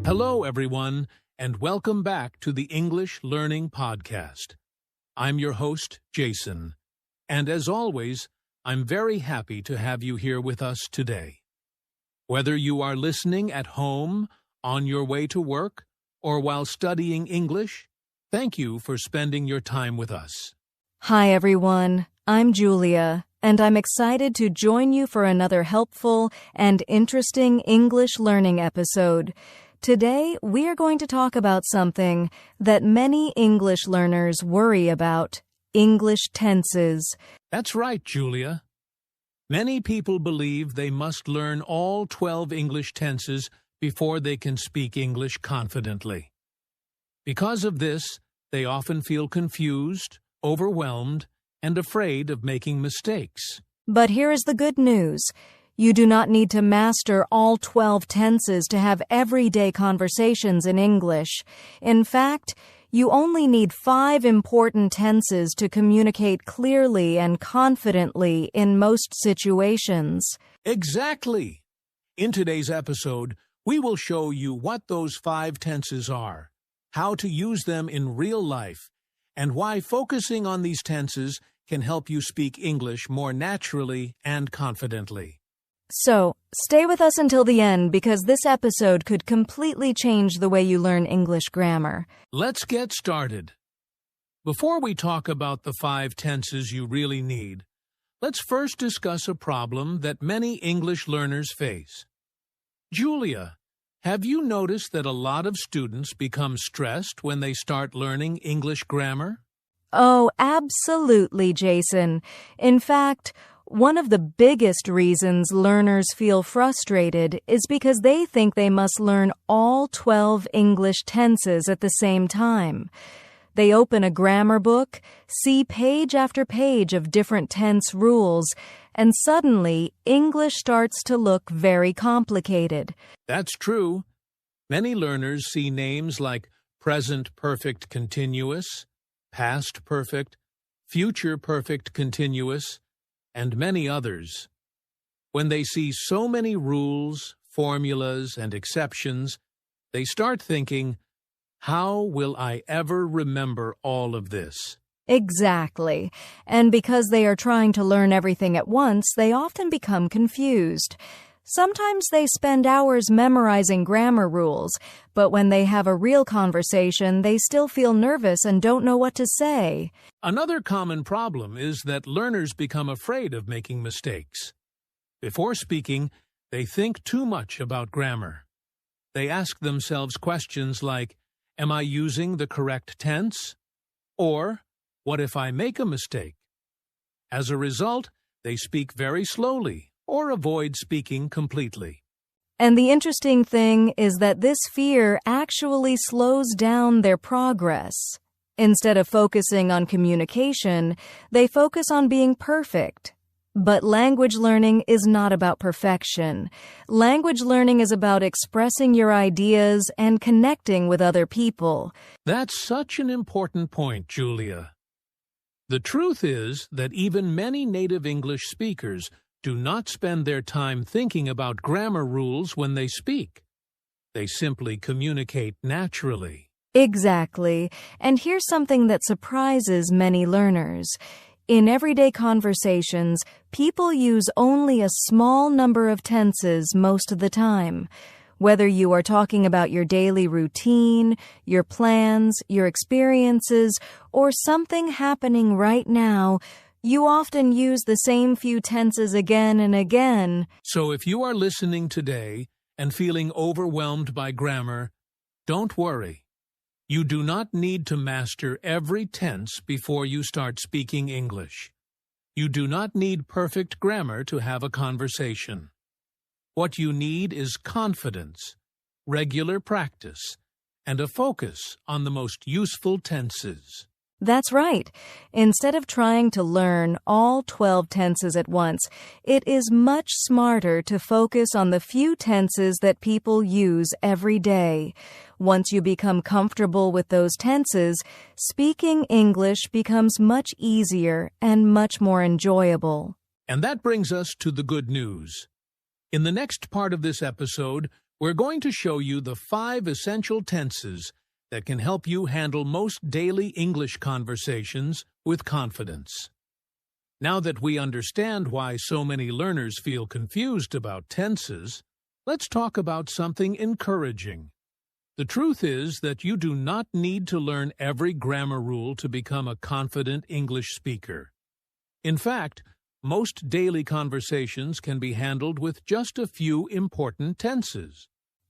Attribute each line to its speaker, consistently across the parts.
Speaker 1: Hello, everyone, and welcome back to the English Learning Podcast. I'm your host, Jason, and as always, I'm very happy to have you here with us today. Whether you are listening at home, on your way to work, or while studying English, thank you for spending your time with us.
Speaker 2: Hi, everyone. I'm Julia, and I'm excited to join you for another helpful and interesting English learning episode. Today, we are going to talk about something that many English learners worry about: English tenses.
Speaker 1: That's right, Julia. Many people believe they must learn all 12 English tenses before they can speak English confidently. Because of this, they often feel confused, overwhelmed, and afraid of making mistakes.
Speaker 2: But here is the good news. You do not need to master all 12 tenses to have everyday conversations in English. In fact, you only need 5 important tenses to communicate clearly and confidently in most situations.
Speaker 1: Exactly! In today's episode, we will show you what those 5 tenses are, how to use them in real life, and why focusing on these tenses can help you speak English more naturally and confidently.
Speaker 2: So, stay with us until the end because this episode could completely change the way you learn English grammar.
Speaker 1: Let's get started. Before we talk about the 5 tenses you really need, let's first discuss a problem that many English learners face. Julia, have you noticed that a lot of students become stressed when they start learning English grammar?
Speaker 2: Oh, absolutely, Jason. In fact, one of the biggest reasons learners feel frustrated is because they think they must learn all 12 English tenses at the same time. They open a grammar book, see page after page of different tense rules, and suddenly English starts to look very complicated.
Speaker 1: That's true. Many learners see names like present perfect continuous, past perfect, future perfect continuous, and many others. When they see so many rules, formulas, and exceptions, they start thinking, how will I ever remember all of this?
Speaker 2: Exactly. And because they are trying to learn everything at once, they often become confused. Sometimes they spend hours memorizing grammar rules, but when they have a real conversation, they still feel nervous and don't know what to say.
Speaker 1: Another common problem is that learners become afraid of making mistakes. Before speaking, they think too much about grammar. They ask themselves questions like, am I using the correct tense? Or, what if I make a mistake? As a result, they speak very slowly or avoid speaking completely.
Speaker 2: And the interesting thing is that this fear actually slows down their progress. Instead of focusing on communication, they focus on being perfect. But language learning is not about perfection. Language learning is about expressing your ideas and connecting with other people.
Speaker 1: That's such an important point, Julia. The truth is that even many native English speakers do not spend their time thinking about grammar rules when they speak. They simply communicate naturally.
Speaker 2: Exactly. And here's something that surprises many learners. In everyday conversations, people use only a small number of tenses most of the time. Whether you are talking about your daily routine, your plans, your experiences, or something happening right now, you often use the same few tenses again and again.
Speaker 1: So if you are listening today and feeling overwhelmed by grammar, don't worry. You do not need to master every tense before you start speaking English. You do not need perfect grammar to have a conversation. What you need is confidence, regular practice, and a focus on the most useful tenses.
Speaker 2: That's right. Instead of trying to learn all 12 tenses at once, it is much smarter to focus on the few tenses that people use every day. Once you become comfortable with those tenses, speaking English becomes much easier and much more enjoyable.
Speaker 1: And that brings us to the good news. In the next part of this episode, we're going to show you the 5 essential tenses that can help you handle most daily English conversations with confidence. Now that we understand why so many learners feel confused about tenses, let's talk about something encouraging. The truth is that you do not need to learn every grammar rule to become a confident English speaker. In fact, most daily conversations can be handled with just a few important tenses.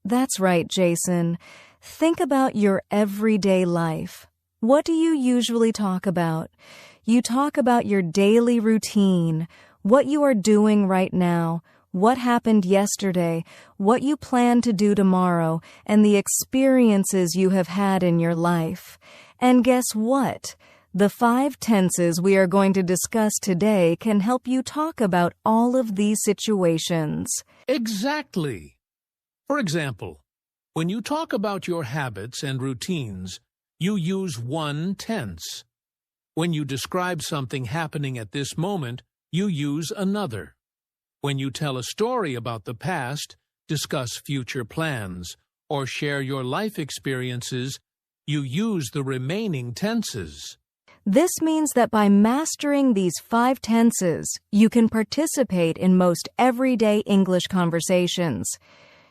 Speaker 2: That's right, Jason. Think about your everyday life. What do you usually talk about? You talk about your daily routine, what you are doing right now, what happened yesterday, what you plan to do tomorrow, and the experiences you have had in your life. And guess what? The 5 tenses we are going to discuss today can help you talk about all of these situations.
Speaker 1: Exactly. For example, when you talk about your habits and routines, you use one tense. When you describe something happening at this moment, you use another. When you tell a story about the past, discuss future plans, or share your life experiences, you use the remaining tenses.
Speaker 2: This means that by mastering these 5 tenses, you can participate in most everyday English conversations.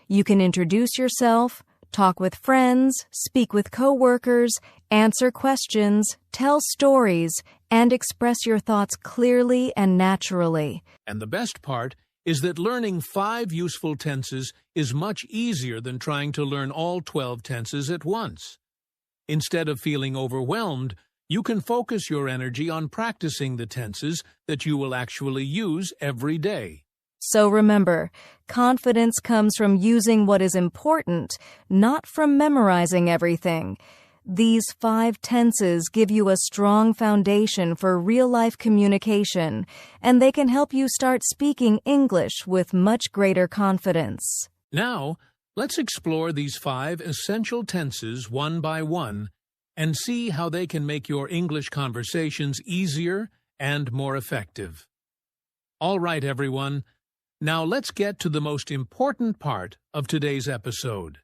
Speaker 2: You can introduce yourself, talk with friends, speak with coworkers, answer questions, tell stories, and express your thoughts clearly and naturally.
Speaker 1: And the best part is that learning 5 useful tenses is much easier than trying to learn all 12 tenses at once. Instead of feeling overwhelmed, you can focus your energy on practicing the tenses that you will actually use every day.
Speaker 2: So remember, confidence comes from using what is important, not from memorizing everything. These 5 tenses give you a strong foundation for real-life communication, and they can help you start speaking English with much greater confidence.
Speaker 1: Now, let's explore these 5 essential tenses one by one and see how they can make your English conversations easier and more effective. All right, everyone. Now let's get to the most important part of today's episode.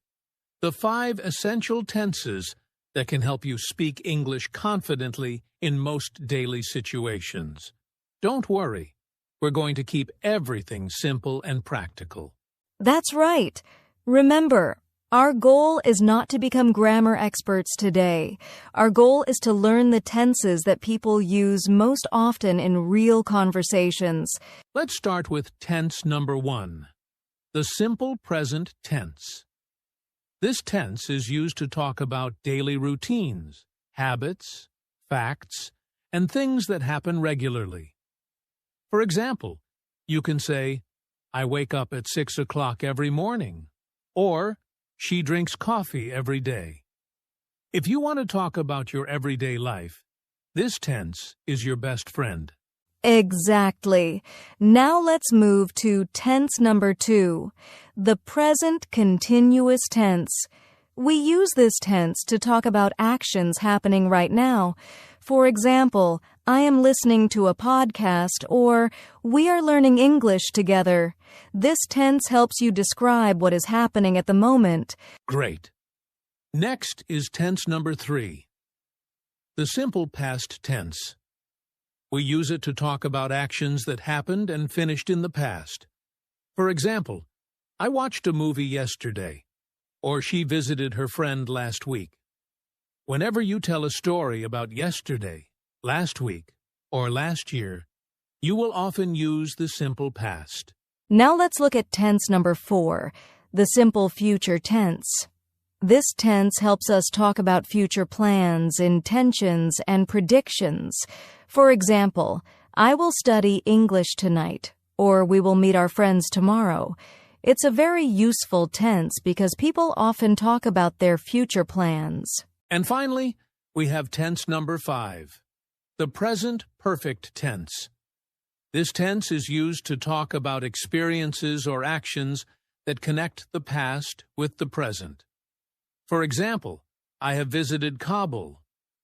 Speaker 1: The 5 essential tenses that can help you speak English confidently in most daily situations. Don't worry, we're going to keep everything simple and practical.
Speaker 2: That's right. Remember, our goal is not to become grammar experts today. Our goal is to learn the tenses that people use most often in real conversations.
Speaker 1: Let's start with tense number 1, the simple present tense. This tense is used to talk about daily routines, habits, facts, and things that happen regularly. For example, you can say, I wake up at 6 o'clock every morning, or she drinks coffee every day. If you want to talk about your everyday life, this tense is your best friend.
Speaker 2: Exactly. Now let's move to tense number 2, the present continuous tense. We use this tense to talk about actions happening right now. For example, I am listening to a podcast, or we are learning English together. This tense helps you describe what is happening at the moment.
Speaker 1: Great. Next is tense number 3, the simple past tense. We use it to talk about actions that happened and finished in the past. For example, I watched a movie yesterday, or she visited her friend last week. Whenever you tell a story about yesterday, last week, or last year, you will often use the simple past.
Speaker 2: Now let's look at tense number 4, the simple future tense. This tense helps us talk about future plans, intentions, and predictions. For example, I will study English tonight, or we will meet our friends tomorrow. It's a very useful tense because people often talk about their future plans.
Speaker 1: And finally, we have tense number 5, the present perfect tense. This tense is used to talk about experiences or actions that connect the past with the present. For example, I have visited Kabul,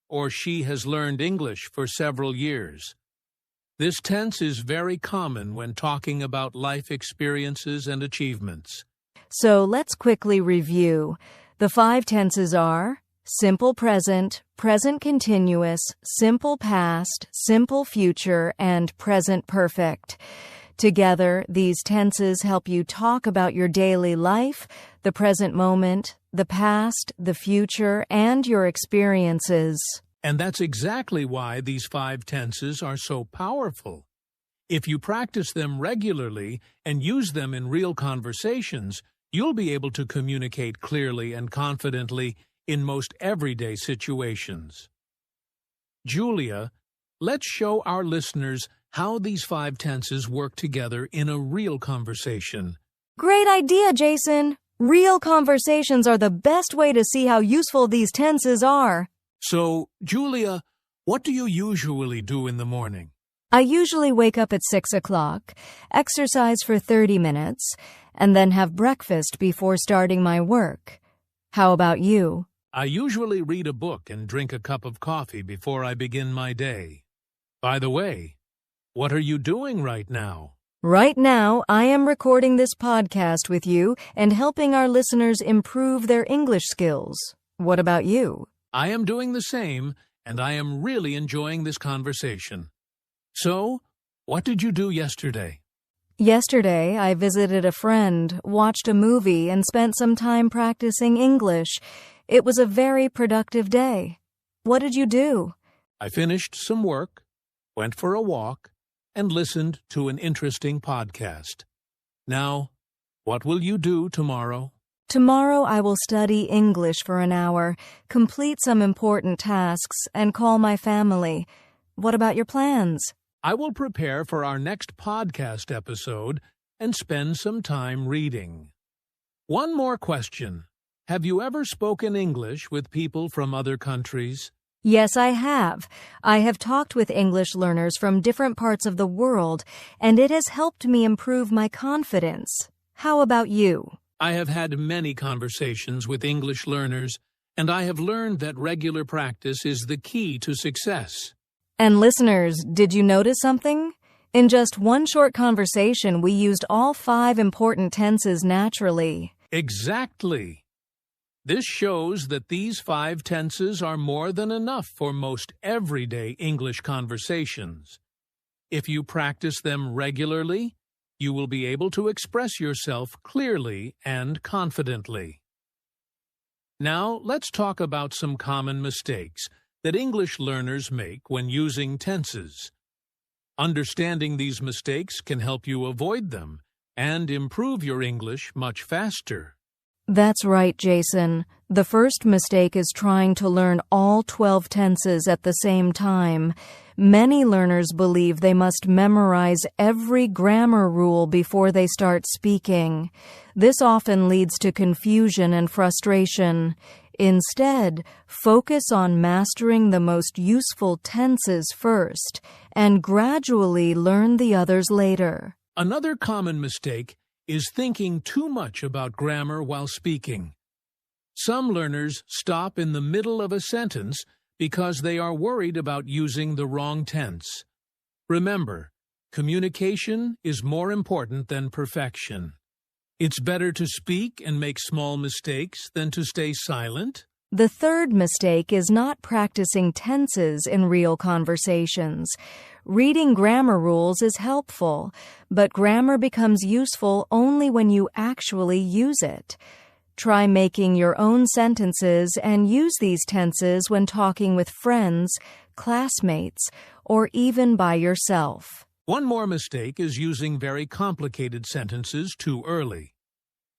Speaker 1: or she has learned English for several years. This tense is very common when talking about life experiences and achievements.
Speaker 2: So let's quickly review. The 5 tenses are simple present, present continuous, simple past, simple future, and present perfect. Together, these tenses help you talk about your daily life, the present moment, the past, the future, and your experiences.
Speaker 1: And that's exactly why these 5 tenses are so powerful. If you practice them regularly and use them in real conversations, you'll be able to communicate clearly and confidently in most everyday situations. Julia, let's show our listeners how these 5 tenses work together in a real conversation.
Speaker 2: Great idea, Jason! Real conversations are the best way to see how useful these tenses are.
Speaker 1: So, Julia, what do you usually do in the morning?
Speaker 2: I usually wake up at 6 o'clock, exercise for 30 minutes, and then have breakfast before starting my work. How about you?
Speaker 1: I usually read a book and drink a cup of coffee before I begin my day. By the way, what are you doing right now?
Speaker 2: Right now, I am recording this podcast with you and helping our listeners improve their English skills. What about you?
Speaker 1: I am doing the same, and I am really enjoying this conversation. So, what did you do yesterday?
Speaker 2: Yesterday, I visited a friend, watched a movie, and spent some time practicing English. It was a very productive day. What did you do?
Speaker 1: I finished some work, went for a walk, and listened to an interesting podcast. Now, what will you do tomorrow?
Speaker 2: Tomorrow I will study English for an hour, complete some important tasks, and call my family. What about your plans?
Speaker 1: I will prepare for our next podcast episode and spend some time reading. One more question. Have you ever spoken English with people from other countries?
Speaker 2: Yes, I have. I have talked with English learners from different parts of the world, and it has helped me improve my confidence. How about you?
Speaker 1: I have had many conversations with English learners, and I have learned that regular practice is the key to success.
Speaker 2: And listeners, did you notice something? In just one short conversation, we used all 5 important tenses naturally.
Speaker 1: Exactly. This shows that these 5 tenses are more than enough for most everyday English conversations. If you practice them regularly, you will be able to express yourself clearly and confidently. Now, let's talk about some common mistakes that English learners make when using tenses. Understanding these mistakes can help you avoid them and improve your English much faster.
Speaker 2: That's right, Jason. The first mistake is trying to learn all 12 tenses at the same time. Many learners believe they must memorize every grammar rule before they start speaking. This often leads to confusion and frustration. Instead, focus on mastering the most useful tenses first and gradually learn the others later.
Speaker 1: Another common mistake is thinking too much about grammar while speaking. Some learners stop in the middle of a sentence because they are worried about using the wrong tense. Remember, communication is more important than perfection. It's better to speak and make small mistakes than to stay silent.
Speaker 2: The third mistake is not practicing tenses in real conversations. Reading grammar rules is helpful, but grammar becomes useful only when you actually use it. Try making your own sentences and use these tenses when talking with friends, classmates, or even by yourself.
Speaker 1: One more mistake is using very complicated sentences too early.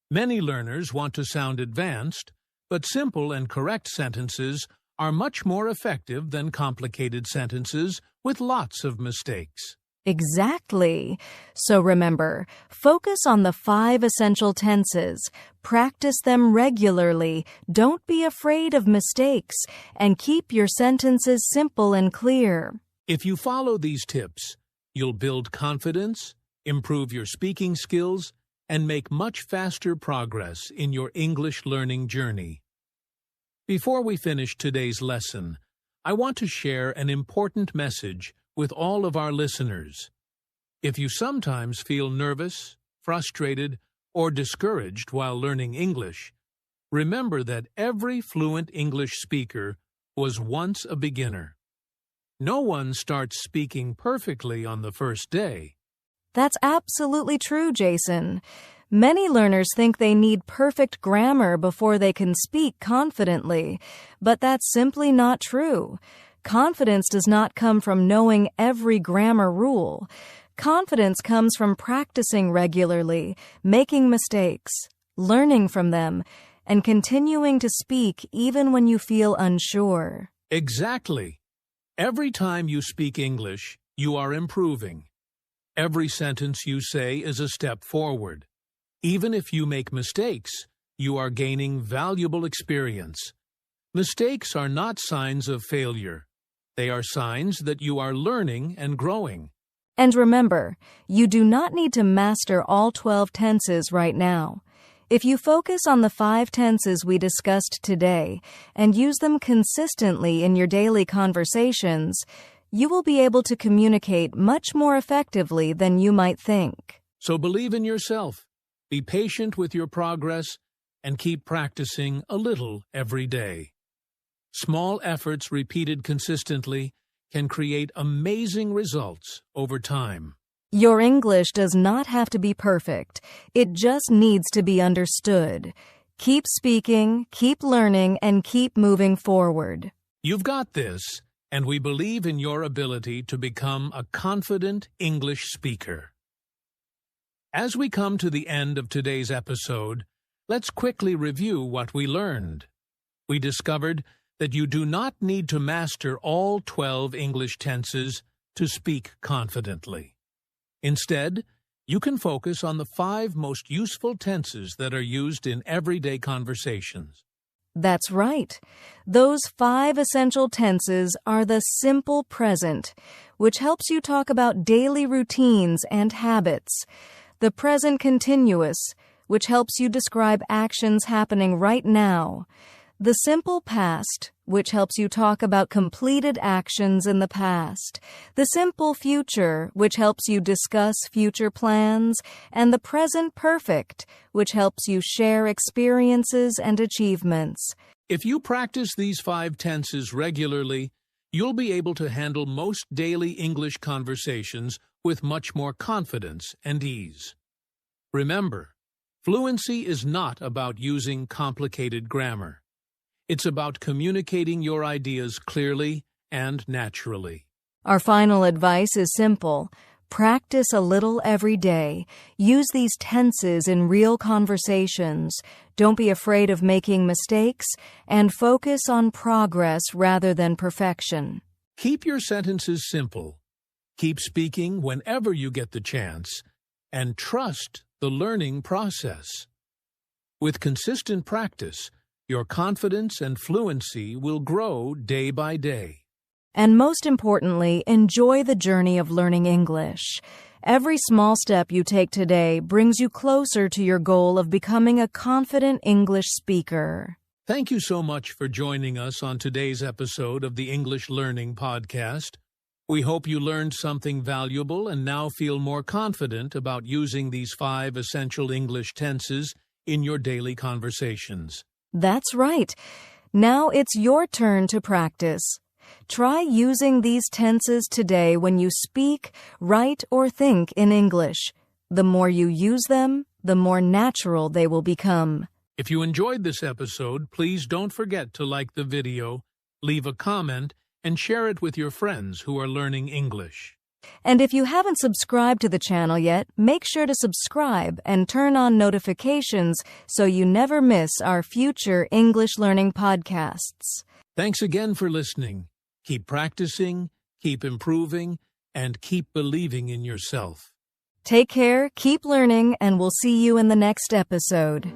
Speaker 1: Many learners want to sound advanced, but simple and correct sentences are much more effective than complicated sentences with lots of mistakes.
Speaker 2: Exactly. So remember, focus on the 5 essential tenses, practice them regularly, don't be afraid of mistakes, and keep your sentences simple and clear.
Speaker 1: If you follow these tips, you'll build confidence, improve your speaking skills, and make much faster progress in your English learning journey. Before we finish today's lesson, I want to share an important message with all of our listeners. If you sometimes feel nervous, frustrated, or discouraged while learning English, remember that every fluent English speaker was once a beginner. No one starts speaking perfectly on the first day.
Speaker 2: That's absolutely true, Jason. Many learners think they need perfect grammar before they can speak confidently, but that's simply not true. Confidence does not come from knowing every grammar rule. Confidence comes from practicing regularly, making mistakes, learning from them, and continuing to speak even when you feel unsure.
Speaker 1: Exactly. Every time you speak English, you are improving. Every sentence you say is a step forward. Even if you make mistakes, you are gaining valuable experience. Mistakes are not signs of failure. They are signs that you are learning and growing.
Speaker 2: And remember, you do not need to master all 12 tenses right now. If you focus on the 5 tenses we discussed today and use them consistently in your daily conversations, you will be able to communicate much more effectively than you might think.
Speaker 1: So believe in yourself, be patient with your progress, and keep practicing a little every day. Small efforts repeated consistently can create amazing results over time.
Speaker 2: Your English does not have to be perfect. It just needs to be understood. Keep speaking, keep learning, and keep moving forward.
Speaker 1: You've got this, and we believe in your ability to become a confident English speaker. As we come to the end of today's episode, let's quickly review what we learned. We discovered that you do not need to master all 12 English tenses to speak confidently. Instead, you can focus on the 5 most useful tenses that are used in everyday conversations.
Speaker 2: That's right. Those 5 essential tenses are the simple present, which helps you talk about daily routines and habits. The present continuous, which helps you describe actions happening right now. The simple past, which helps you talk about completed actions in the past. The simple future, which helps you discuss future plans. And the present perfect, which helps you share experiences and achievements.
Speaker 1: If you practice these 5 tenses regularly, you'll be able to handle most daily English conversations with much more confidence and ease. Remember, fluency is not about using complicated grammar. It's about communicating your ideas clearly and naturally.
Speaker 2: Our final advice is simple. Practice a little every day. Use these tenses in real conversations. Don't be afraid of making mistakes, and focus on progress rather than perfection.
Speaker 1: Keep your sentences simple. Keep speaking whenever you get the chance, and trust the learning process. With consistent practice, your confidence and fluency will grow day by day.
Speaker 2: And most importantly, enjoy the journey of learning English. Every small step you take today brings you closer to your goal of becoming a confident English speaker.
Speaker 1: Thank you so much for joining us on today's episode of the English Learning Podcast. We hope you learned something valuable and now feel more confident about using these 5 essential English tenses in your daily conversations.
Speaker 2: That's right. Now it's your turn to practice. Try using these tenses today when you speak, write, or think in English. The more you use them, the more natural they will become.
Speaker 1: If you enjoyed this episode, please don't forget to like the video, leave a comment, and share it with your friends who are learning English.
Speaker 2: And if you haven't subscribed to the channel yet, make sure to subscribe and turn on notifications so you never miss our future English learning podcasts.
Speaker 1: Thanks again for listening. Keep practicing, keep improving, and keep believing in yourself.
Speaker 2: Take care, keep learning, and we'll see you in the next episode.